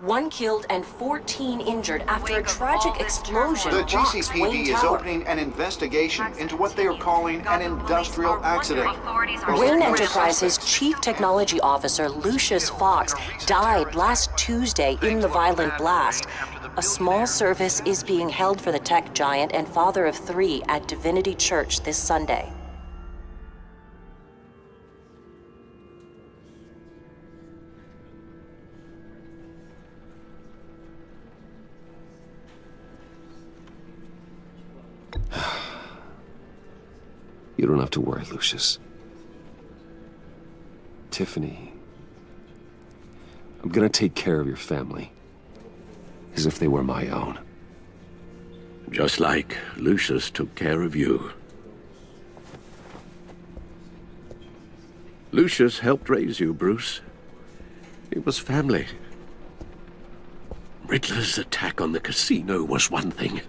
1 killed and 14 injured after a tragic explosion The rocks Wayne GCPD is Tower. opening an investigation into what they are calling an industrial accident. Wayne Enterprises Chief Technology Officer Lucius Fox died last Tuesday in the violent blast. A small service is being held for the tech giant and father of 3 at Divinity Church this Sunday. You don't have to worry, Lucius. Tiffany, I'm gonna take care of your family as if they were my own. Just like Lucius took care of you. Lucius helped raise you, Bruce. It was family. Riddler's attack on the casino was one thing,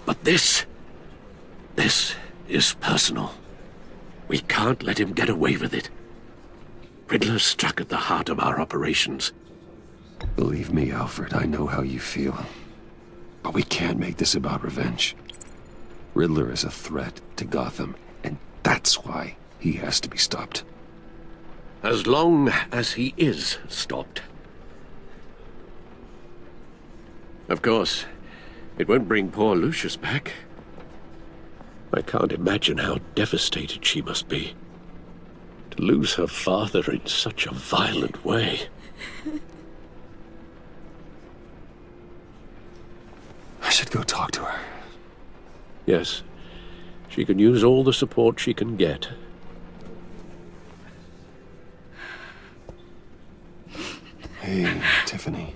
but this is personal. We can't let him get away with it. Riddler struck at the heart of our operations. Believe me, Alfred, I know how you feel. But we can't make this about revenge. Riddler is a threat to Gotham, and that's why he has to be stopped. As long as he is stopped. Of course, it won't bring poor Lucius back. I can't imagine how devastated she must be. To lose her father in such a violent way. I should go talk to her. Yes, she can use all the support she can get. Hey, Tiffany.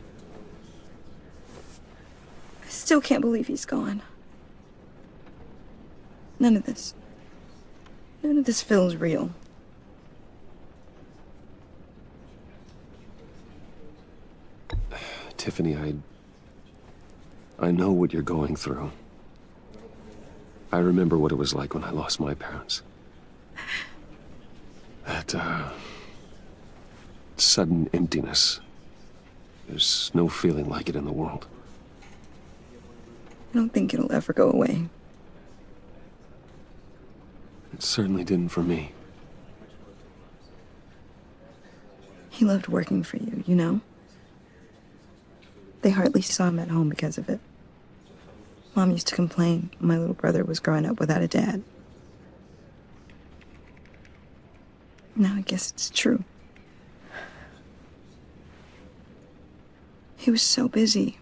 I still can't believe he's gone. None of this feels real. Tiffany, I know what you're going through. I remember what it was like when I lost my parents. That, sudden emptiness. There's no feeling like it in the world. I don't think it'll ever go away. It certainly didn't for me. He loved working for you, you know? They hardly saw him at home because of it. Mom used to complain my little brother was growing up without a dad. Now I guess it's true. He was so busy.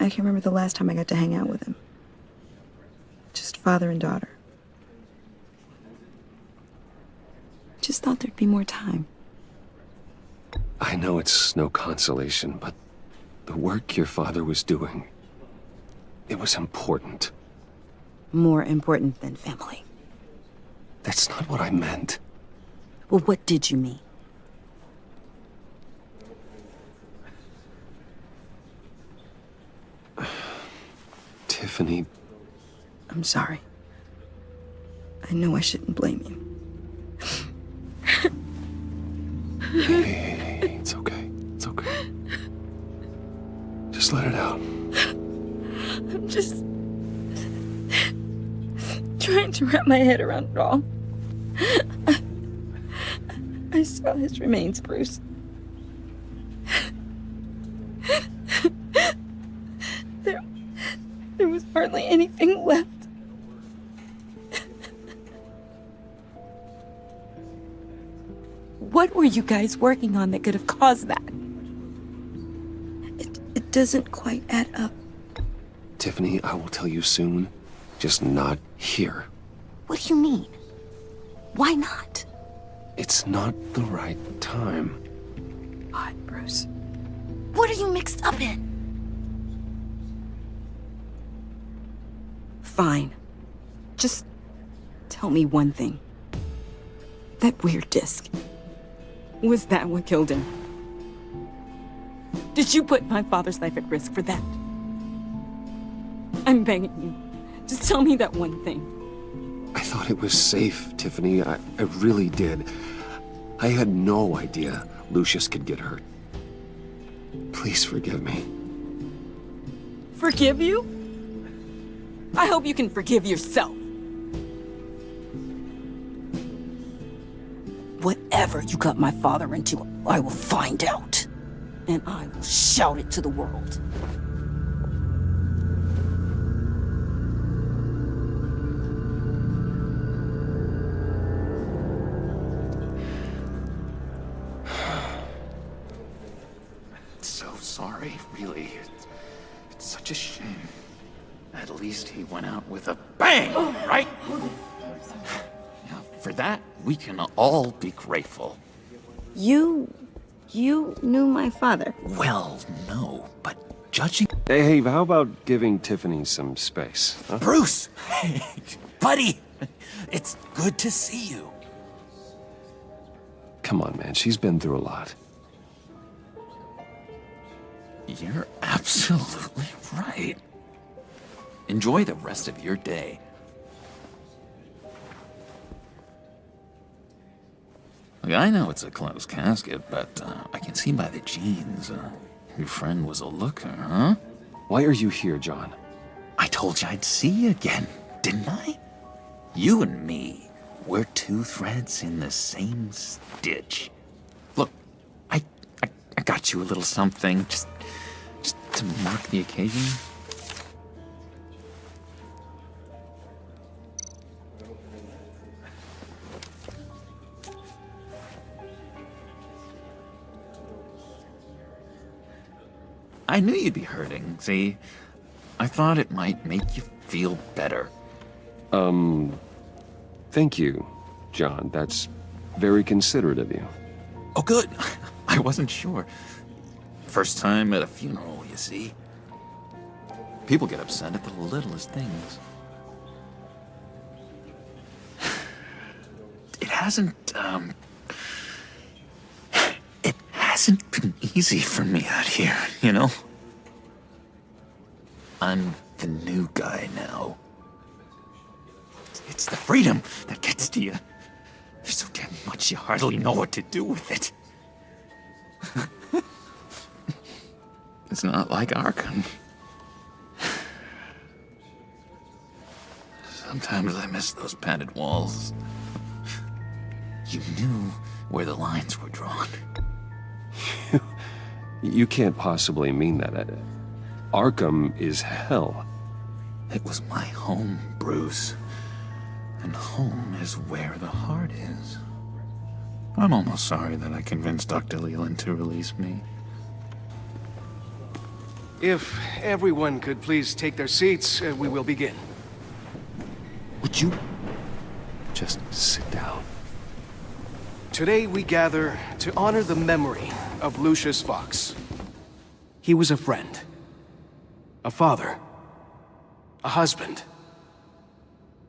I can't remember the last time I got to hang out with him. Just father and daughter. Just thought there'd be more time. I know it's no consolation, but the work your father was doing, it was important. More important than family. That's not what I meant. Well, what did you mean? Tiffany, I'm sorry. I know I shouldn't blame you. Hey, it's okay. It's okay. Just let it out. I'm just trying to wrap my head around it all. I saw his remains, Bruce. There was hardly anything left. What were you guys working on that could have caused that? It doesn't quite add up. Tiffany, I will tell you soon, just not here. What do you mean? Why not? It's not the right time. God, Bruce. What are you mixed up in? Fine. Just tell me one thing. That weird disc. Was that what killed him? Did you put my father's life at risk for that? I'm begging you. Just tell me that one thing. I thought it was safe, Tiffany. I really did. I had no idea Lucius could get hurt. Please forgive me. Forgive you? I hope you can forgive yourself. Whatever you got my father into, I will find out. And I will shout it to the world. So sorry, really. It's such a shame. At least he went out with a bang, right? Yeah, for that, we can all be grateful. You knew my father. Well, no, but judging... Hey, how about giving Tiffany some space? Huh? Bruce! Buddy! It's good to see you. Come on, man. She's been through a lot. You're absolutely right. Enjoy the rest of your day. Look, I know it's a closed casket, but I can see by the jeans, your friend was a looker, huh? Why are you here, John? I told you I'd see you again, didn't I? You and me, we're two threads in the same stitch. Look, I got you a little something, just to mark the occasion. I knew you'd be hurting, see? I thought it might make you feel better. Thank you, John. That's very considerate of you. Oh, good. I wasn't sure. First time at a funeral, you see. People get upset at the littlest things. It hasn't been easy for me out here, you know? I'm the new guy now. It's the freedom that gets to you. There's so damn much you hardly know what to do with it. It's not like Arkham. Sometimes I miss those padded walls. You knew where the lines were drawn. You can't possibly mean that. Arkham is hell. It was my home, Bruce. And home is where the heart is. I'm almost sorry that I convinced Dr. Leland to release me. If everyone could please take their seats, we will begin. Would you? Just sit down. Today we gather to honor the memory of Lucius Fox. He was a friend, a father, a husband,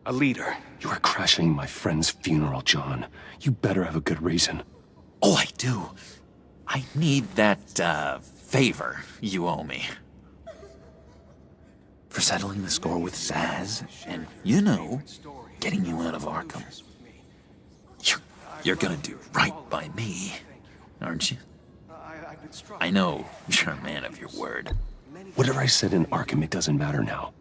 a leader. You are crashing my friend's funeral, John. You better have a good reason. Oh, I do. I need that, favor you owe me. For settling the score with Zsasz, and, you know, getting you out of Arkham. You're gonna do right by me, aren't you? I know you're a man of your word. Whatever I said in Arkham, it doesn't matter now.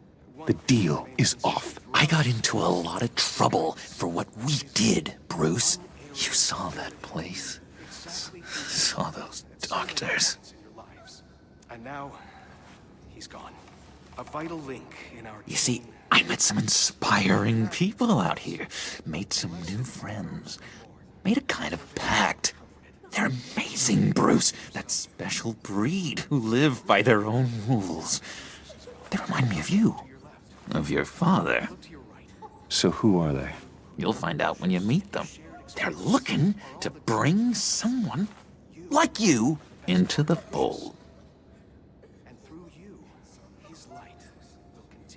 The deal is off. I got into a lot of trouble for what we did, Bruce. You saw that place. Saw those doctors. And now, he's gone. A vital link in our... You see, I met some inspiring people out here. Made some new friends. Made a kind of pact. They're amazing, Bruce. That special breed who live by their own rules. They remind me of you. Of your father. So who are they? You'll find out when you meet them. They're looking to bring someone like you into the fold.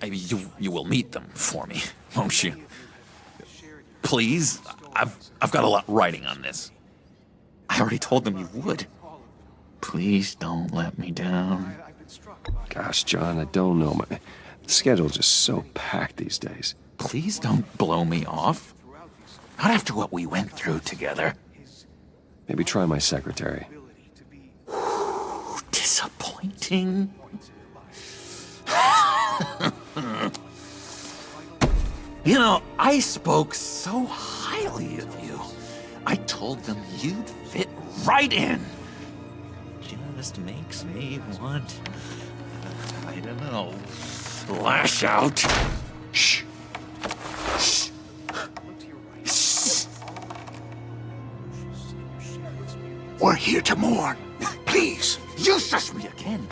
You will meet them for me, won't you? Please, I've got a lot riding on this. I already told them you would. Please don't let me down. Gosh, John, I don't know. My schedule's just so packed these days. Please don't blow me off. Not after what we went through together. Maybe try my secretary. Tis disappointing. You know, I spoke so highly of you. I told them you'd fit right in. Just makes me want, I don't know, lash out. Shh. Shh. Shh. We're here to mourn. Please. You shush me again.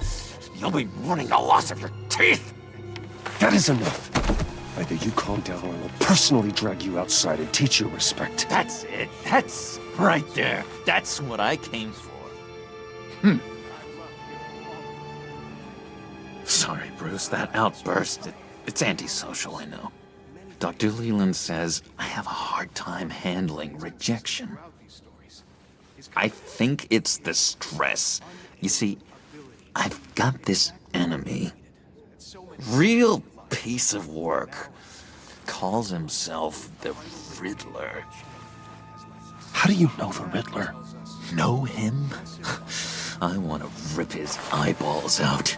You'll be mourning the loss of your teeth. That is enough. Either you calm down or I will personally drag you outside and teach you respect. That's it. That's right there. That's what I came for. Sorry, Bruce, that outburst, it's antisocial, I know. Dr. Leland says I have a hard time handling rejection. I think it's the stress. You see, I've got this enemy. Real piece of work. Calls himself the Riddler. How do you know the Riddler? Know him? I want to rip his eyeballs out.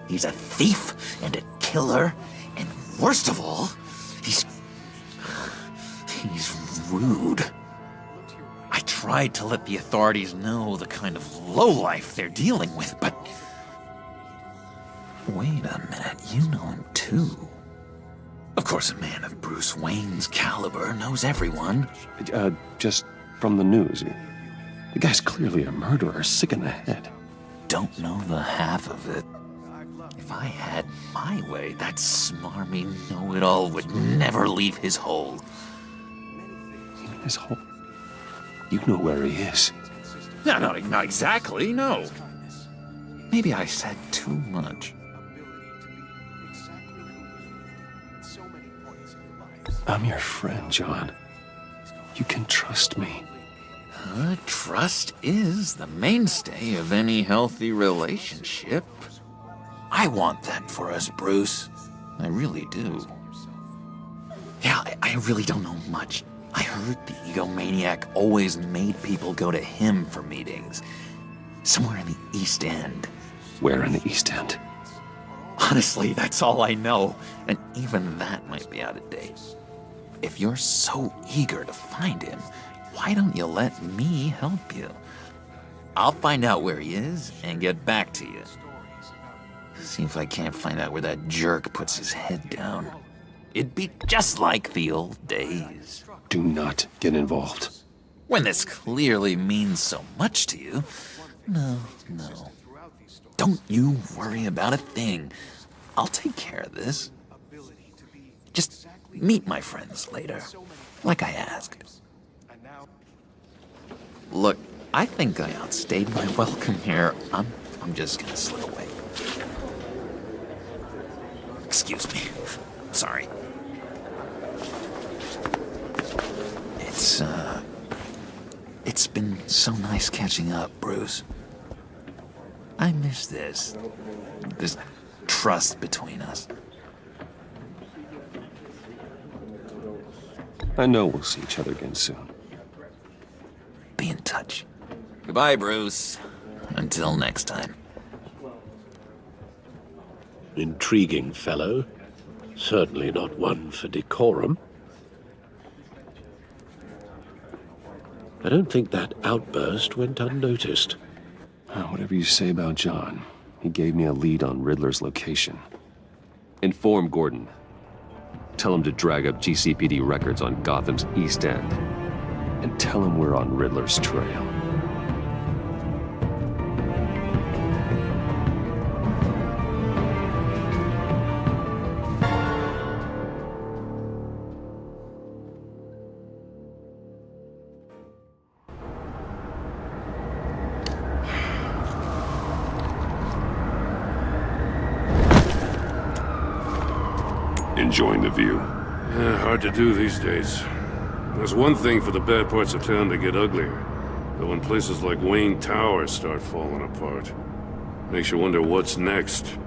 He's a thief and a killer, and worst of all, he's rude. I tried to let the authorities know the kind of lowlife they're dealing with, but... Wait a minute, you know him too. Of course, a man of Bruce Wayne's caliber knows everyone. Just from the news. The guy's clearly a murderer, sick in the head. Don't know the half of it. If I had my way, that smarmy know-it-all would never leave his hole. His hole? You know where he is. No, not exactly, no. Maybe I said too much. I'm your friend, John. You can trust me. Trust is the mainstay of any healthy relationship. I want that for us, Bruce. I really do. Yeah, I really don't know much. I heard the egomaniac always made people go to him for meetings. Somewhere in the East End. Where in the East End? Honestly, that's all I know. And even that might be out of date. If you're so eager to find him, why don't you let me help you? I'll find out where he is and get back to you. See if I can't find out where that jerk puts his head down. It'd be just like the old days. Do not get involved. When this clearly means so much to you. No. Don't you worry about a thing. I'll take care of this. Just meet my friends later, like I asked. Look, I think I outstayed my welcome here. I'm just gonna slip away. Excuse me. Sorry. It's been so nice catching up, Bruce. I miss this trust between us. I know we'll see each other again soon. Be in touch. Goodbye, Bruce. Until next time. Intriguing fellow. Certainly not one for decorum. I don't think that outburst went unnoticed. Whatever you say about John, he gave me a lead on Riddler's location. Inform Gordon. Tell him to drag up GCPD records on Gotham's East End. And tell him we're on Riddler's trail. Enjoying the view? Yeah, hard to do these days. There's one thing for the bad parts of town to get uglier. But when places like Wayne Tower start falling apart, makes you wonder what's next.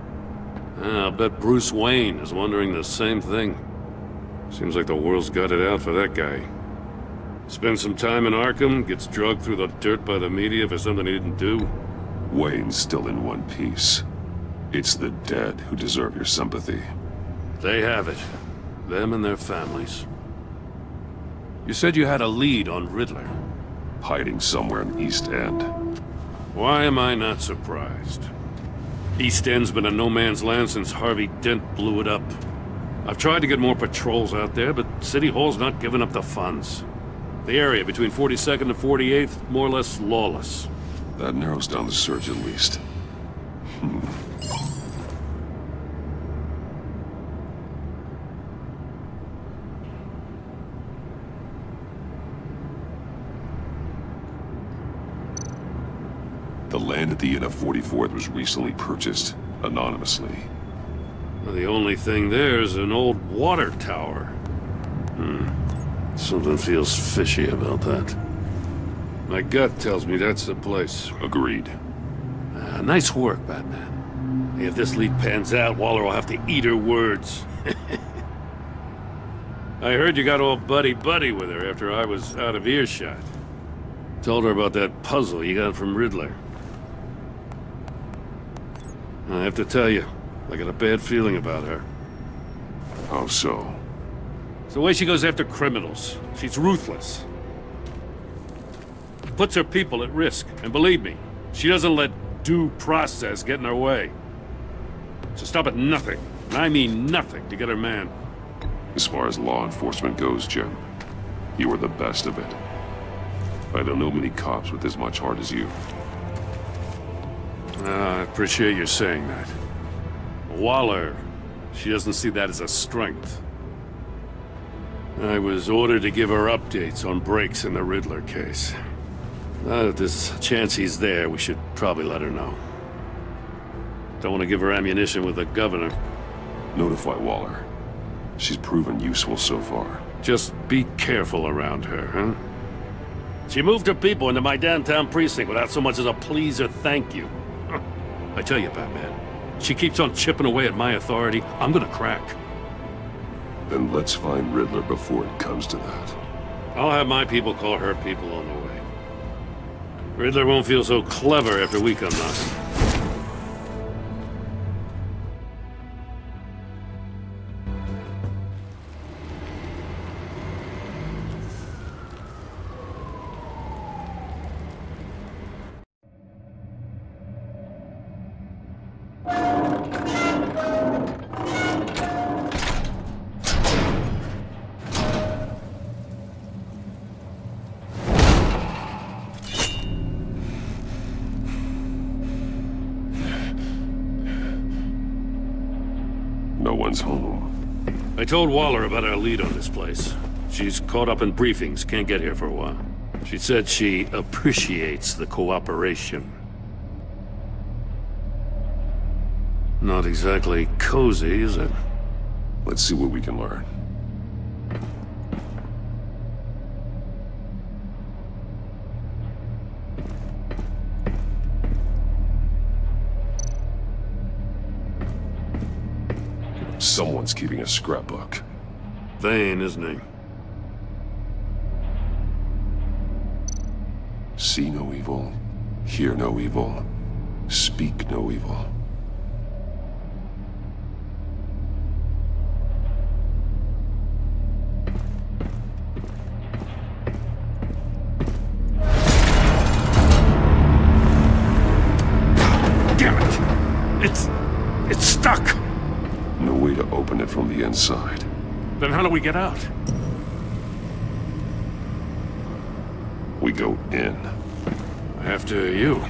I'll bet Bruce Wayne is wondering the same thing. Seems like the world's got it out for that guy. Spends some time in Arkham, gets drugged through the dirt by the media for something he didn't do. Wayne's still in one piece. It's the dead who deserve your sympathy. They have it. Them and their families. You said you had a lead on Riddler. Hiding somewhere in East End. Why am I not surprised? East End's been a no-man's land since Harvey Dent blew it up. I've tried to get more patrols out there, but City Hall's not giving up the funds. The area between 42nd and 48th, more or less lawless. That narrows down the search at least. The land at the end of 44th was recently purchased, anonymously. Well, the only thing there is an old water tower. Something feels fishy about that. My gut tells me that's the place. Agreed. Nice work, Batman. If this lead pans out, Waller will have to eat her words. I heard you got all buddy-buddy with her after I was out of earshot. Told her about that puzzle you got from Riddler. I have to tell you, I got a bad feeling about her. How so? It's the way she goes after criminals. She's ruthless. Puts her people at risk. And believe me, she doesn't let due process get in her way. So stop at nothing, and I mean nothing, to get her man. As far as law enforcement goes, Jim, you are the best of it. I don't know many cops with as much heart as you. I appreciate you saying that. Waller, she doesn't see that as a strength. I was ordered to give her updates on breaks in the Riddler case. Now that there's a chance he's there, we should probably let her know. Don't want to give her ammunition with the governor. Notify Waller. She's proven useful so far. Just be careful around her, huh? She moved her people into my downtown precinct without so much as a please or thank you. I tell you, Batman, she keeps on chipping away at my authority, I'm gonna crack. Then let's find Riddler before it comes to that. I'll have my people call her people on the way. Riddler won't feel so clever after we come knocking. No one's home. I told Waller about our lead on this place. She's caught up in briefings, can't get here for a while. She said she appreciates the cooperation. Not exactly cozy, is it? Let's see what we can learn. Someone's keeping a scrapbook. Vane, isn't he? See no evil, hear no evil, speak no evil. Damn it! It's stuck! No way to open it from the inside. Then how do we get out? We go in. After you.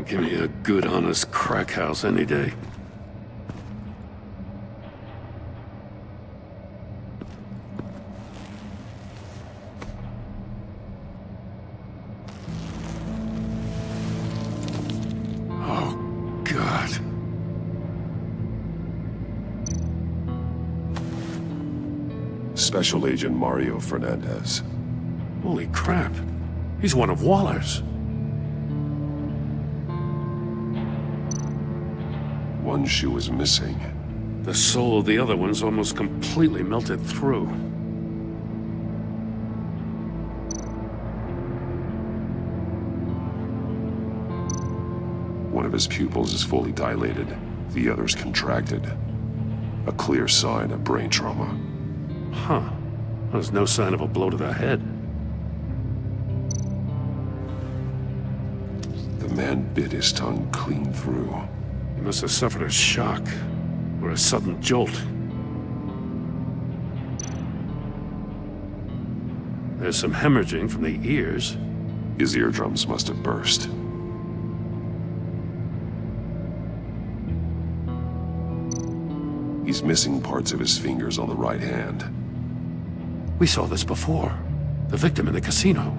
Give me a good, honest crack house any day. Oh, God. Special Agent Mario Fernandez. Holy crap. He's one of Waller's. One shoe is missing. The soul of the other one's almost completely melted through. One of his pupils is fully dilated. The other's contracted. A clear sign of brain trauma. Huh. There's no sign of a blow to the head. The man bit his tongue clean through. He must have suffered a shock, or a sudden jolt. There's some hemorrhaging from the ears. His eardrums must have burst. He's missing parts of his fingers on the right hand. We saw this before. The victim in the casino.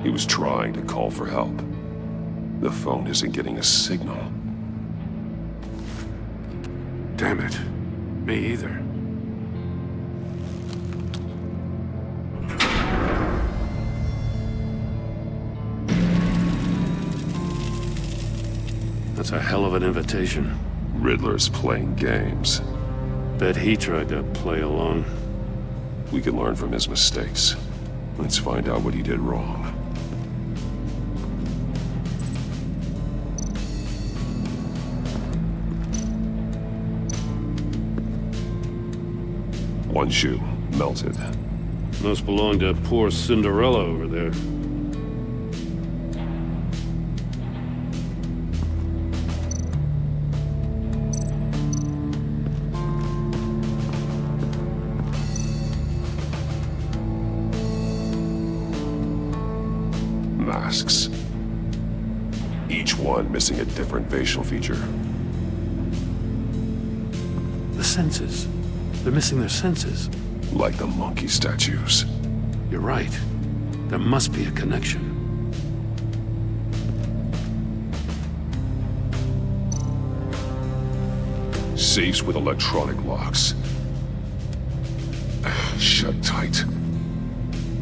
He was trying to call for help. The phone isn't getting a signal. Damn it. Me either. That's a hell of an invitation. Riddler's playing games. Bet he tried to play along. We can learn from his mistakes. Let's find out what he did wrong. One shoe, melted. Must belong to poor Cinderella over there. Masks. Each one missing a different facial feature. The senses. They're missing their senses. Like the monkey statues. You're right. There must be a connection. Safes with electronic locks. Shut tight.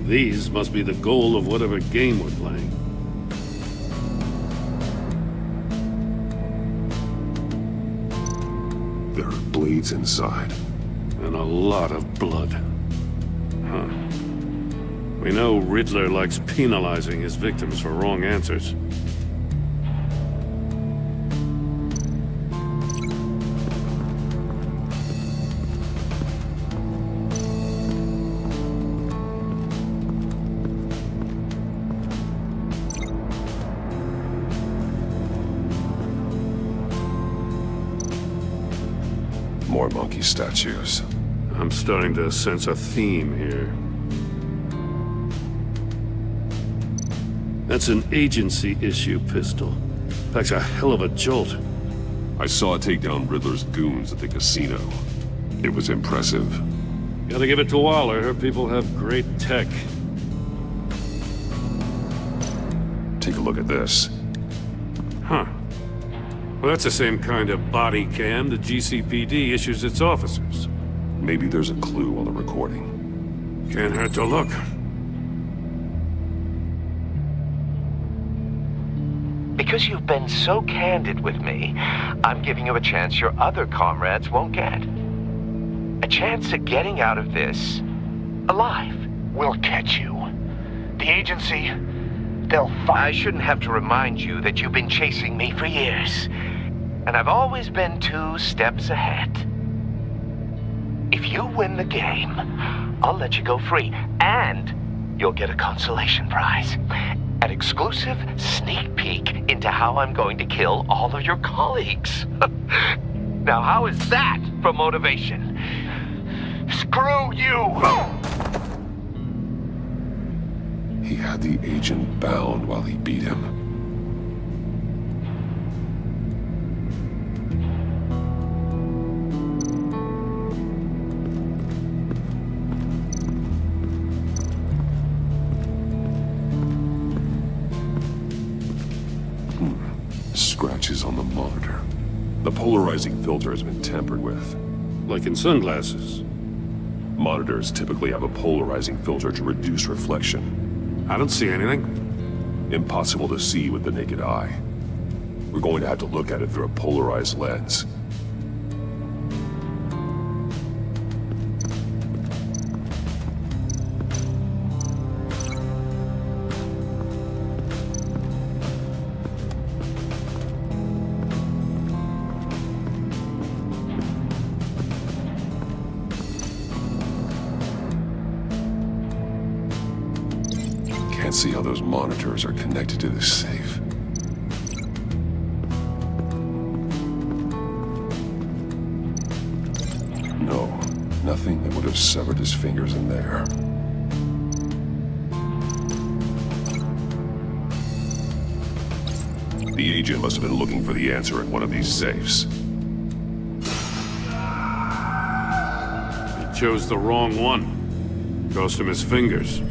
These must be the goal of whatever game we're playing. There are blades inside. And a lot of blood. Huh. We know Riddler likes penalizing his victims for wrong answers. More monkey statues. I'm starting to sense a theme here. That's an agency issue pistol. Packs a hell of a jolt. I saw it take down Riddler's goons at the casino. It was impressive. Gotta give it to Waller. Her people have great tech. Take a look at this. Huh. Well, that's the same kind of body cam the GCPD issues its officers. Maybe there's a clue on the recording. Can't hurt to look. Because you've been so candid with me, I'm giving you a chance your other comrades won't get. A chance at getting out of this alive. We'll catch you. The agency, they'll find... I shouldn't have to remind you that you've been chasing me for years. And I've always been 2 steps ahead. If you win the game, I'll let you go free. And you'll get a consolation prize. An exclusive sneak peek into how I'm going to kill all of your colleagues. Now, how is that for motivation? Screw you! He had the agent bound while he beat him. Scratches on the monitor. The polarizing filter has been tampered with. Like in sunglasses. Monitors typically have a polarizing filter to reduce reflection. I don't see anything. Impossible to see with the naked eye. We're going to have to look at it through a polarized lens. Can't see how those monitors are connected to this safe. No, nothing that would have severed his fingers in there. The agent must have been looking for the answer in one of these safes. He chose the wrong one. Cost him his fingers.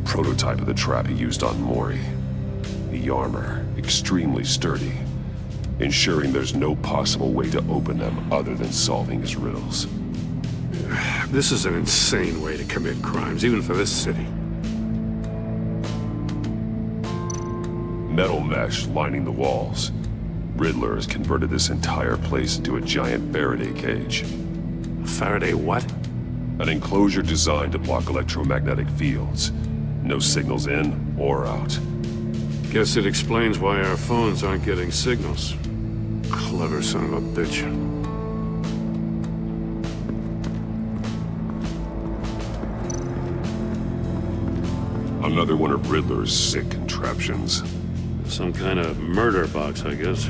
Prototype of the trap he used on Mori. The armor, extremely sturdy, ensuring there's no possible way to open them other than solving his riddles. This is an insane way to commit crimes, even for this city. Metal mesh lining the walls. Riddler has converted this entire place into a giant Faraday cage. Faraday what? An enclosure designed to block electromagnetic fields. No signals in or out. Guess it explains why our phones aren't getting signals. Clever son of a bitch. Another one of Riddler's sick contraptions. Some kind of murder box, I guess.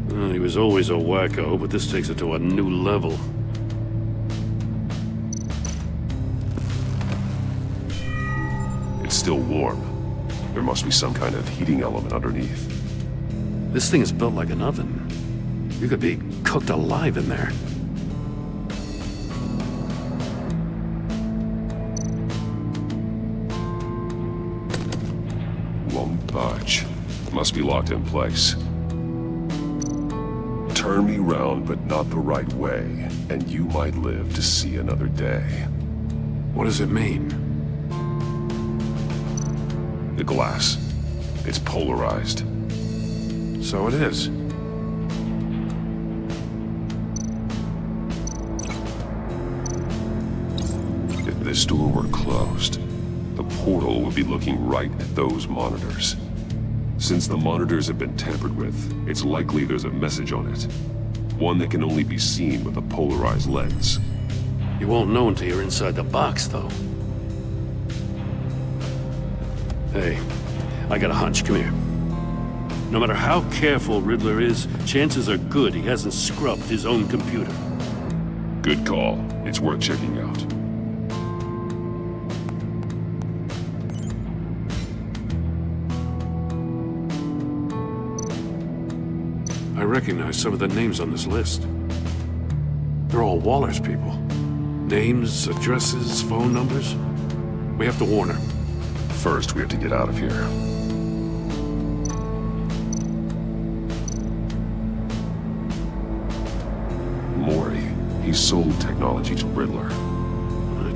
Well, he was always a wacko, but this takes it to a new level. It's still warm. There must be some kind of heating element underneath. This thing is built like an oven. You could be cooked alive in there. Won't budge. Must be locked in place. Turn me round, but not the right way, and you might live to see another day. What does it mean? The glass. It's polarized. So it is. If this door were closed, the portal would be looking right at those monitors. Since the monitors have been tampered with, it's likely there's a message on it. One that can only be seen with a polarized lens. You won't know until you're inside the box, though. Hey, I got a hunch. Come here. No matter how careful Riddler is, chances are good he hasn't scrubbed his own computer. Good call. It's worth checking out. I recognize some of the names on this list. They're all Waller's people. Names, addresses, phone numbers. We have to warn her. First, we have to get out of here. Mori. He sold technology to Riddler.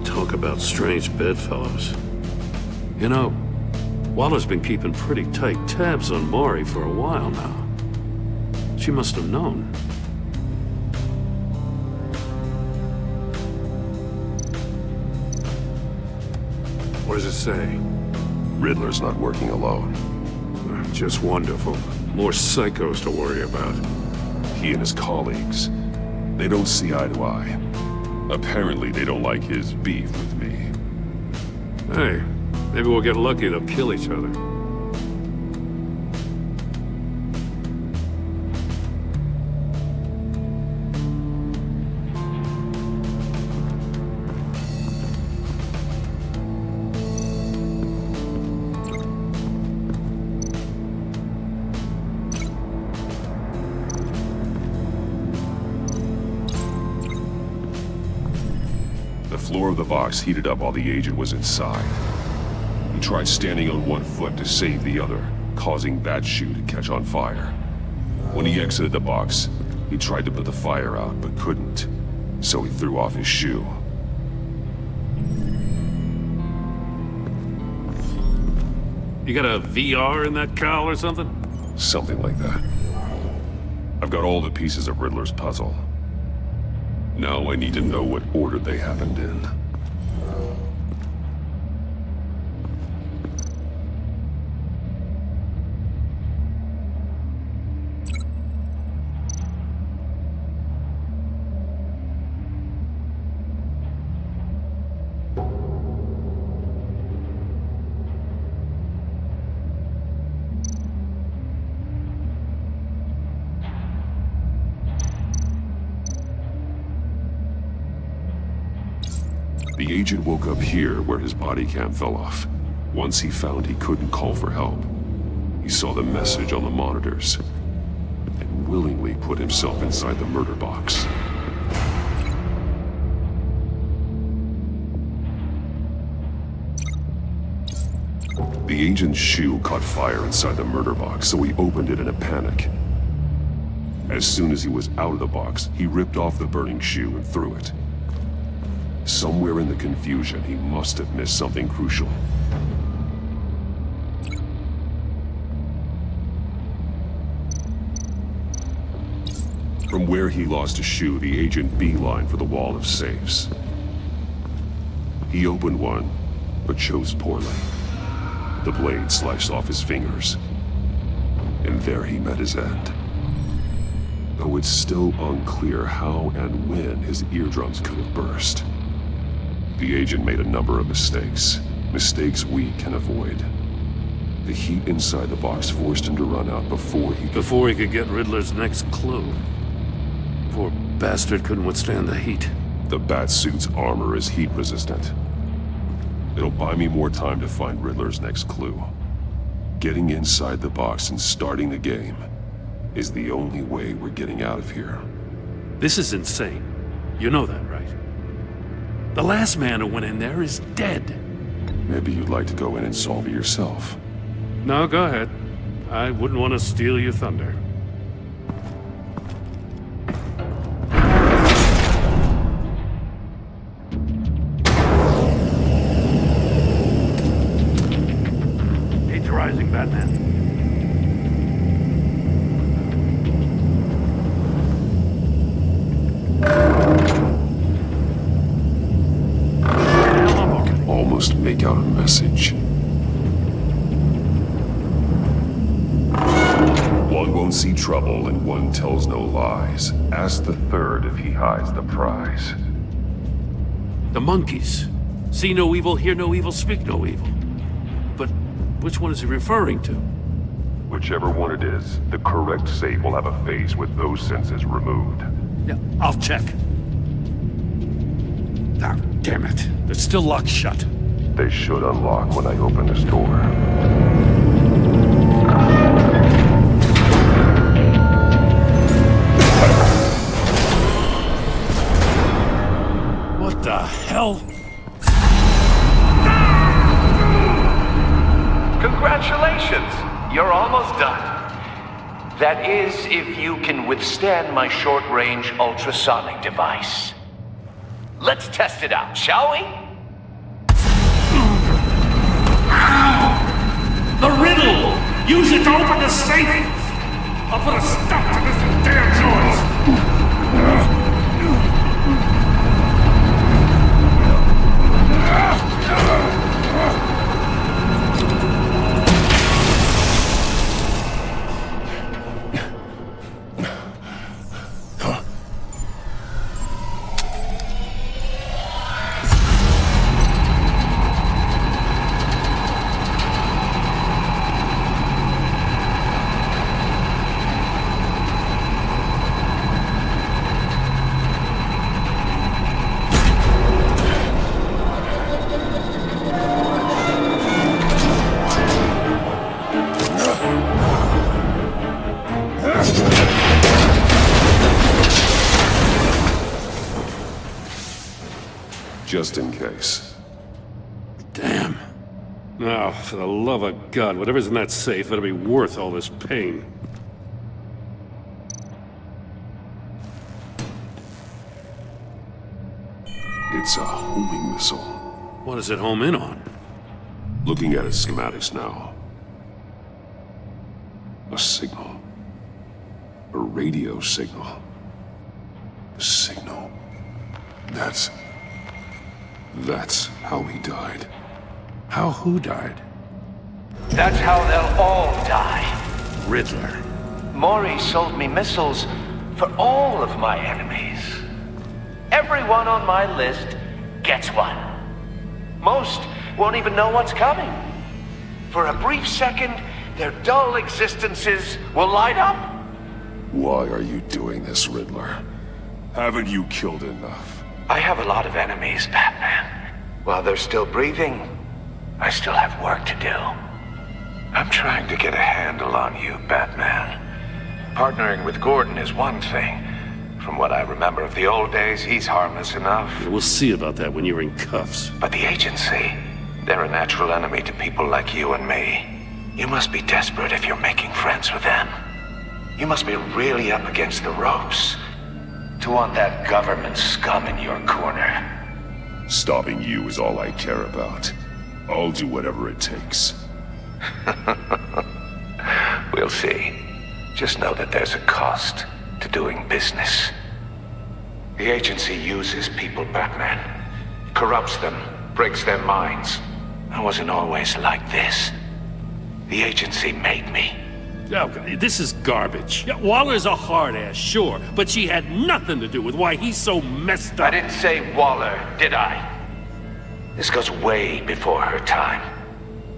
Talk about strange bedfellows. You know, Waller's been keeping pretty tight tabs on Mori for a while now. She must have known. What does it say? Riddler's not working alone. Just wonderful. More psychos to worry about. He and his colleagues, they don't see eye to eye. Apparently, they don't like his beef with me. Hey, maybe we'll get lucky to kill each other. The floor of the box heated up while the agent was inside. He tried standing on one foot to save the other, causing that shoe to catch on fire. When he exited the box, he tried to put the fire out, but couldn't, so he threw off his shoe. You got a VR in that cowl or something? Something like that. I've got all the pieces of Riddler's puzzle. Now I need to know what order they happened in. The agent woke up here where his body cam fell off. Once he found he couldn't call for help, he saw the message on the monitors and willingly put himself inside the murder box. The agent's shoe caught fire inside the murder box, so he opened it in a panic. As soon as he was out of the box, he ripped off the burning shoe and threw it. Somewhere in the confusion, he must have missed something crucial. From where he lost a shoe, the agent beelined for the wall of safes. He opened one, but chose poorly. The blade sliced off his fingers, and there he met his end. Though it's still unclear how and when his eardrums could have burst. The agent made a number of mistakes we can avoid. The heat inside the box forced him to run out before he could get Riddler's next clue. Poor bastard couldn't withstand the heat. The Batsuit's armor is heat resistant. It'll buy me more time to find Riddler's next clue. Getting inside the box and starting the game is the only way we're getting out of here. This is insane. You know that, right? The last man who went in there is dead. Maybe you'd like to go in and solve it yourself. No, go ahead. I wouldn't want to steal your thunder. Age rising, Batman. Almost make out a message. One won't see trouble and one tells no lies. Ask the third if he hides the prize. The monkeys. See no evil, hear no evil, speak no evil. But which one is he referring to? Whichever one it is, the correct safe will have a face with those senses removed. Yeah, I'll check. Ah, damn it. They're still locked shut. They should unlock when I open this door. What the hell? Congratulations! You're almost done. That is, if you can withstand my short-range ultrasonic device. Let's test it out, shall we? The riddle! Use it to open the safe! I'll put a stop to this damn noise! just in case. Damn. Now, for the love of God, whatever's in that safe better be worth all this pain. It's a homing missile. What does it home in on? Looking at its schematics now. A signal. A radio signal. A signal. That's how he died. How who died? That's how they'll all die. Riddler. Maury sold me missiles for all of my enemies. Everyone on my list gets one. Most won't even know what's coming. For a brief second, their dull existences will light up. Why are you doing this, Riddler? Haven't you killed enough? I have a lot of enemies, Batman. While they're still breathing, I still have work to do. I'm trying to get a handle on you, Batman. Partnering with Gordon is one thing. From what I remember of the old days, he's harmless enough. We'll see about that when you're in cuffs. But the agency, they're a natural enemy to people like you and me. You must be desperate if you're making friends with them. You must be really up against the ropes to want that government scum in your corner. Stopping you is all I care about. I'll do whatever it takes. We'll see. Just know that there's a cost to doing business. The agency uses people, Batman. Corrupts them, breaks their minds. I wasn't always like this. The agency made me. Oh, this is garbage. Yeah, Waller's a hard ass, sure, but she had nothing to do with why he's so messed up. I didn't say Waller, did I? This goes way before her time.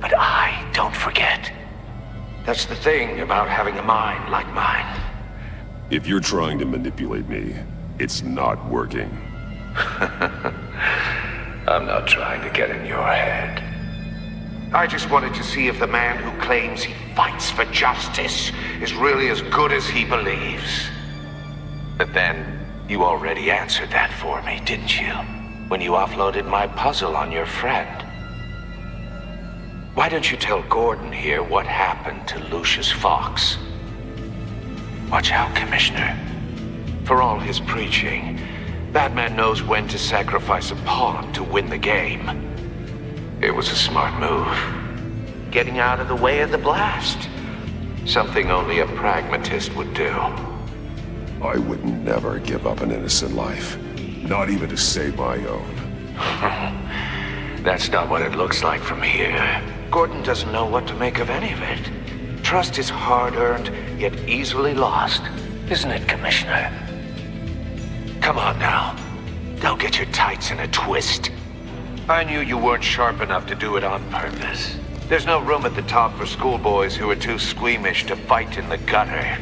But I don't forget. That's the thing about having a mind like mine. If you're trying to manipulate me, it's not working. I'm not trying to get in your head. I just wanted to see if the man who claims he fights for justice is really as good as he believes. But then, you already answered that for me, didn't you? When you offloaded my puzzle on your friend. Why don't you tell Gordon here what happened to Lucius Fox? Watch out, Commissioner. For all his preaching, Batman knows when to sacrifice a pawn to win the game. It was a smart move. Getting out of the way of the blast. Something only a pragmatist would do. I would never give up an innocent life. Not even to save my own. That's not what it looks like from here. Gordon doesn't know what to make of any of it. Trust is hard-earned, yet easily lost. Isn't it, Commissioner? Come on now. Don't get your tights in a twist. I knew you weren't sharp enough to do it on purpose. There's no room at the top for schoolboys who are too squeamish to fight in the gutter.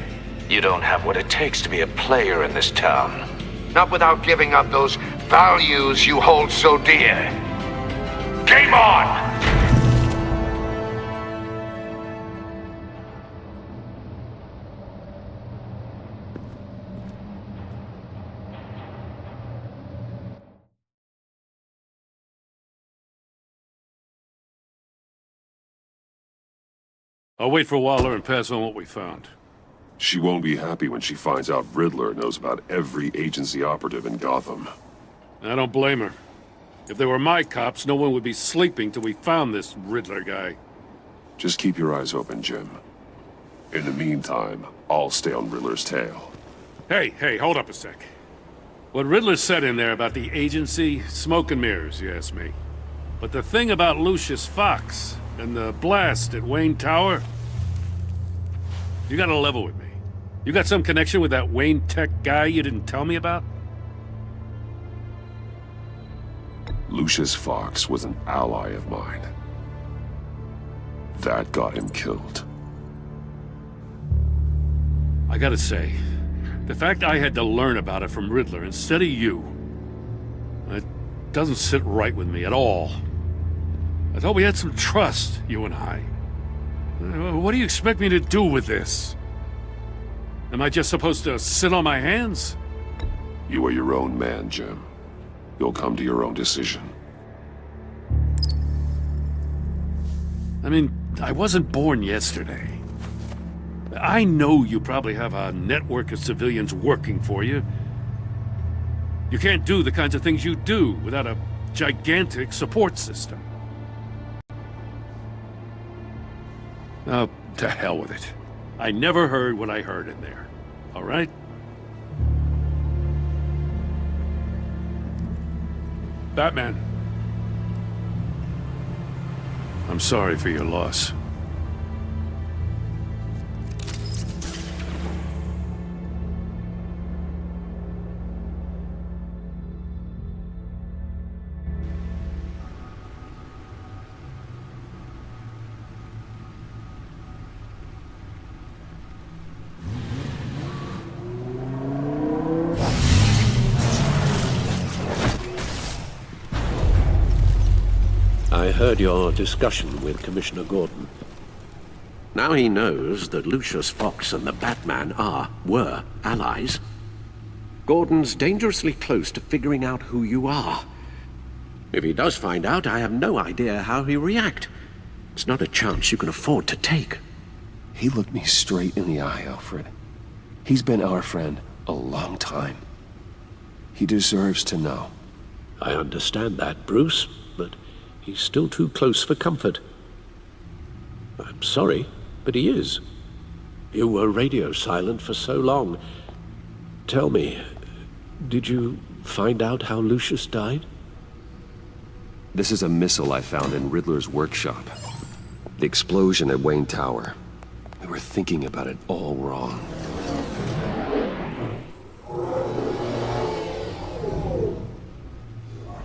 You don't have what it takes to be a player in this town. Not without giving up those values you hold so dear. Game on! I'll wait for Waller and pass on what we found. She won't be happy when she finds out Riddler knows about every agency operative in Gotham. I don't blame her. If they were my cops, no one would be sleeping till we found this Riddler guy. Just keep your eyes open, Jim. In the meantime, I'll stay on Riddler's tail. Hey, hold up a sec. What Riddler said in there about the agency, smoke and mirrors, you ask me. But the thing about Lucius Fox and the blast at Wayne Tower, you gotta level with me. You got some connection with that Wayne Tech guy you didn't tell me about? Lucius Fox was an ally of mine. That got him killed. I gotta say, the fact I had to learn about it from Riddler instead of you, it doesn't sit right with me at all. I thought we had some trust, you and I. What do you expect me to do with this? Am I just supposed to sit on my hands? You are your own man, Jim. You'll come to your own decision. I mean, I wasn't born yesterday. I know you probably have a network of civilians working for you. You can't do the kinds of things you do without a gigantic support system. Oh, to hell with it. I never heard what I heard in there. All right? Batman. I'm sorry for your loss. I heard your discussion with Commissioner Gordon. Now he knows that Lucius Fox and the Batman were allies. Gordon's dangerously close to figuring out who you are. If he does find out, I have no idea how he'll react. It's not a chance you can afford to take. He looked me straight in the eye, Alfred. He's been our friend a long time. He deserves to know. I understand that, Bruce, but he's still too close for comfort. I'm sorry, but he is. You were radio silent for so long. Tell me, did you find out how Lucius died? This is a missile I found in Riddler's workshop. The explosion at Wayne Tower. We were thinking about it all wrong.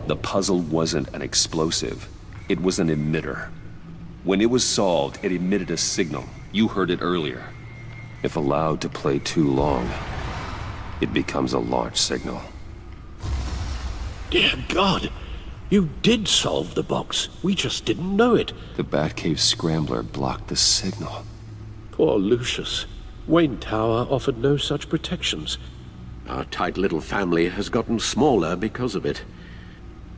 The puzzle wasn't an explosive. It was an emitter. When it was solved, it emitted a signal. You heard it earlier. If allowed to play too long, it becomes a launch signal. Dear God! You did solve the box. We just didn't know it. The Batcave scrambler blocked the signal. Poor Lucius. Wayne Tower offered no such protections. Our tight little family has gotten smaller because of it.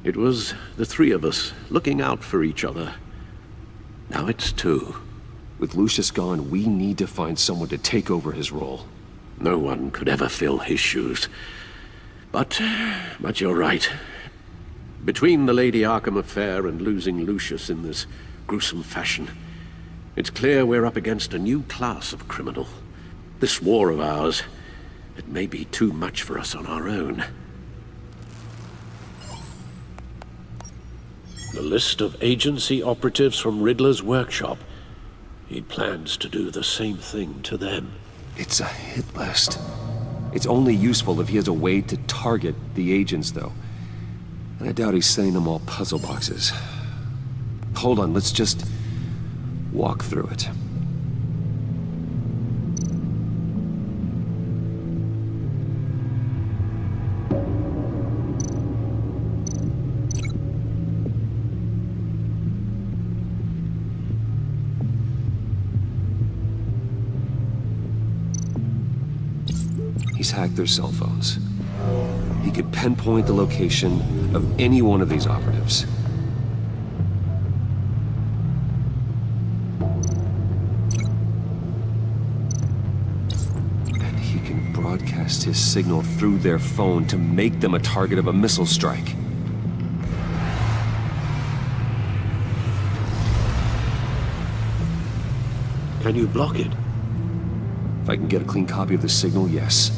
It was the three of us looking out for each other. Now it's two. With Lucius gone, we need to find someone to take over his role. No one could ever fill his shoes. But you're right. Between the Lady Arkham affair and losing Lucius in this gruesome fashion, it's clear we're up against a new class of criminal. This war of ours, it may be too much for us on our own. The list of agency operatives from Riddler's workshop. He plans to do the same thing to them. It's a hit list. It's only useful if he has a way to target the agents, though. And I doubt he's sending them all puzzle boxes. Hold on, let's just walk through it. He's hacked their cell phones. He could pinpoint the location of any one of these operatives. And he can broadcast his signal through their phone to make them a target of a missile strike. Can you block it? If I can get a clean copy of the signal, yes.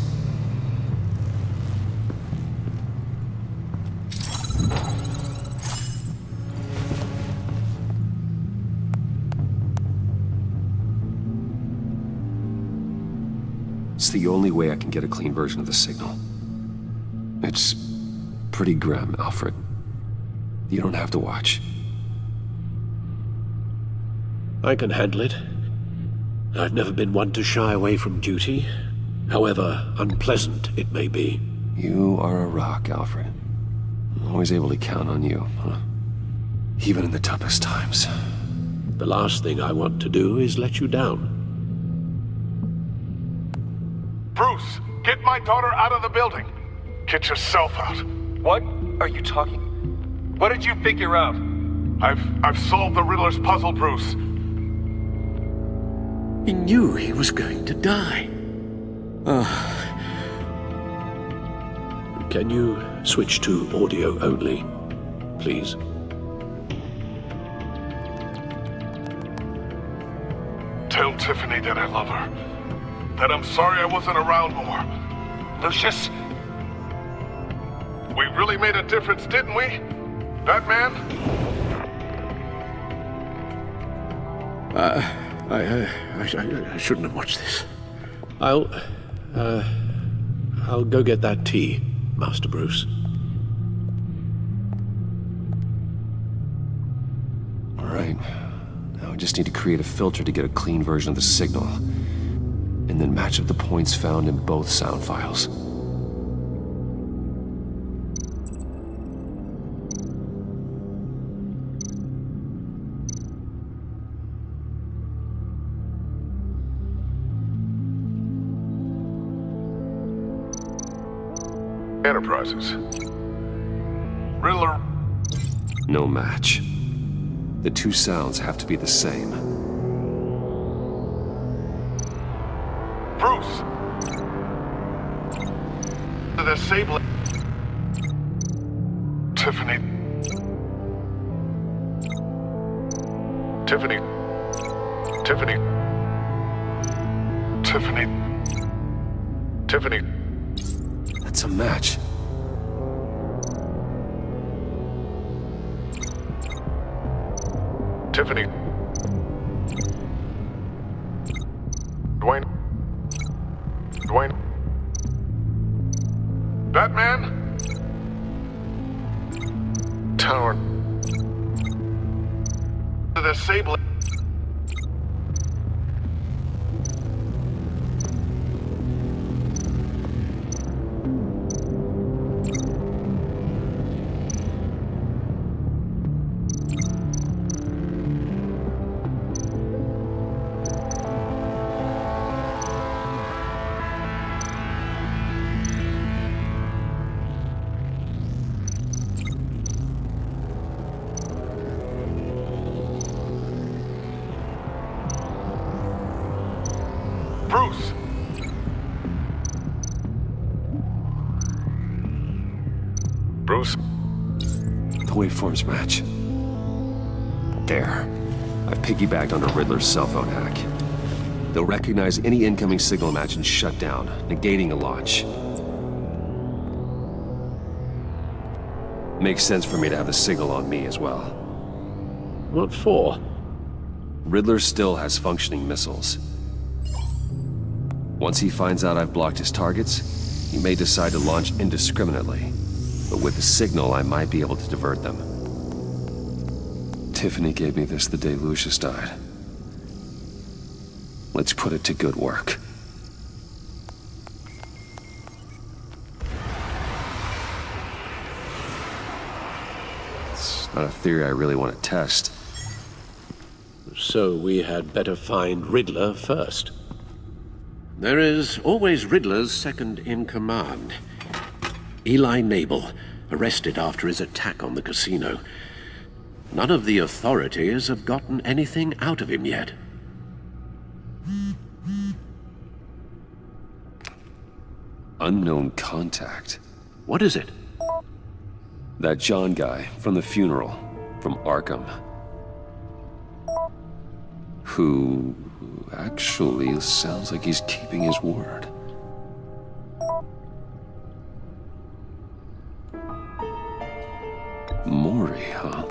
It's the only way I can get a clean version of the signal. It's pretty grim, Alfred. You don't have to watch. I can handle it. I've never been one to shy away from duty, however unpleasant it may be. You are a rock, Alfred. I'm always able to count on you, huh? Even in the toughest times. The last thing I want to do is let you down. Bruce, get my daughter out of the building. Get yourself out. What? are you talking? What did you figure out? I've solved the Riddler's puzzle, Bruce. He knew he was going to die. Can you switch to audio only, please? Tell Tiffany that I love her. That I'm sorry I wasn't around more. Lucius? We really made a difference, didn't we? Batman? I shouldn't have watched this. I'll go get that tea, Master Bruce. All right. Now I just need to create a filter to get a clean version of the signal, and then match up the points found in both sound files. Enterprises. Riddler. No match. The two sounds have to be the same. Bruce! The Sable. Tiffany. Tiffany. Tiffany. Tiffany. Tiffany. That's a match. Tiffany. Dwayne. Dwayne. Batman? Tower. The Sable. Bruce! Bruce? The waveforms match. There. I've piggybacked on a Riddler's cell phone hack. They'll recognize any incoming signal match and shut down, negating a launch. Makes sense for me to have the signal on me as well. What for? Riddler still has functioning missiles. Once he finds out I've blocked his targets, he may decide to launch indiscriminately. But with the signal, I might be able to divert them. Tiffany gave me this the day Lucius died. Let's put it to good work. It's not a theory I really want to test. So we had better find Riddler first. There is always Riddler's second in command. Eli Nabel, arrested after his attack on the casino. None of the authorities have gotten anything out of him yet. Unknown contact. What is it? That John guy from the funeral, from Arkham. Who actually sounds like he's keeping his word. Mori, huh?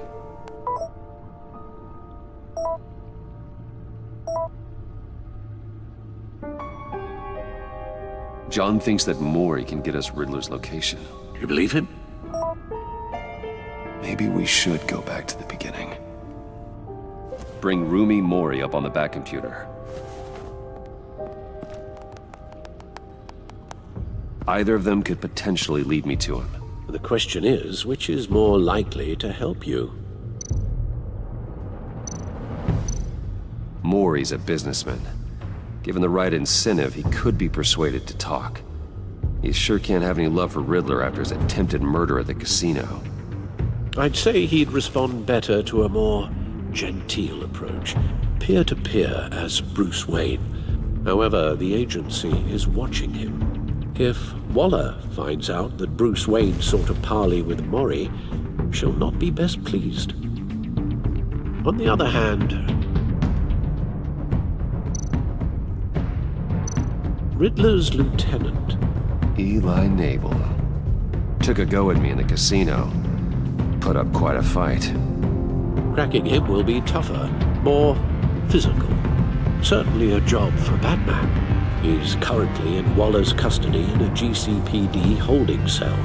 John thinks that Mori can get us Riddler's location. You believe him? Maybe we should go back to the beginning. Bring Rumi Mori up on the back computer. Either of them could potentially lead me to him. The question is, which is more likely to help you? Mori's a businessman. Given the right incentive, he could be persuaded to talk. You sure can't have any love for Riddler after his attempted murder at the casino. I'd say he'd respond better to a more genteel approach, peer-to-peer as Bruce Wayne. However, the agency is watching him. If Waller finds out that Bruce Wayne sought a parley with Mori, she'll not be best pleased. On the other hand, Riddler's lieutenant, Eli Nabel, took a go at me in the casino. Put up quite a fight. cracking him will be tougher, more physical. Certainly a job for Batman. He's currently in Waller's custody in a GCPD holding cell.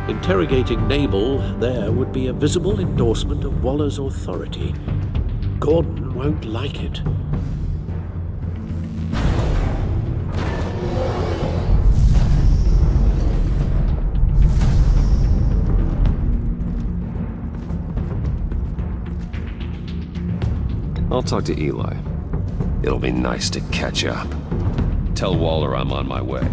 Interrogating Nabel there would be a visible endorsement of Waller's authority. Gordon won't like it. I'll talk to Eli. It'll be nice to catch up. Tell Waller I'm on my way.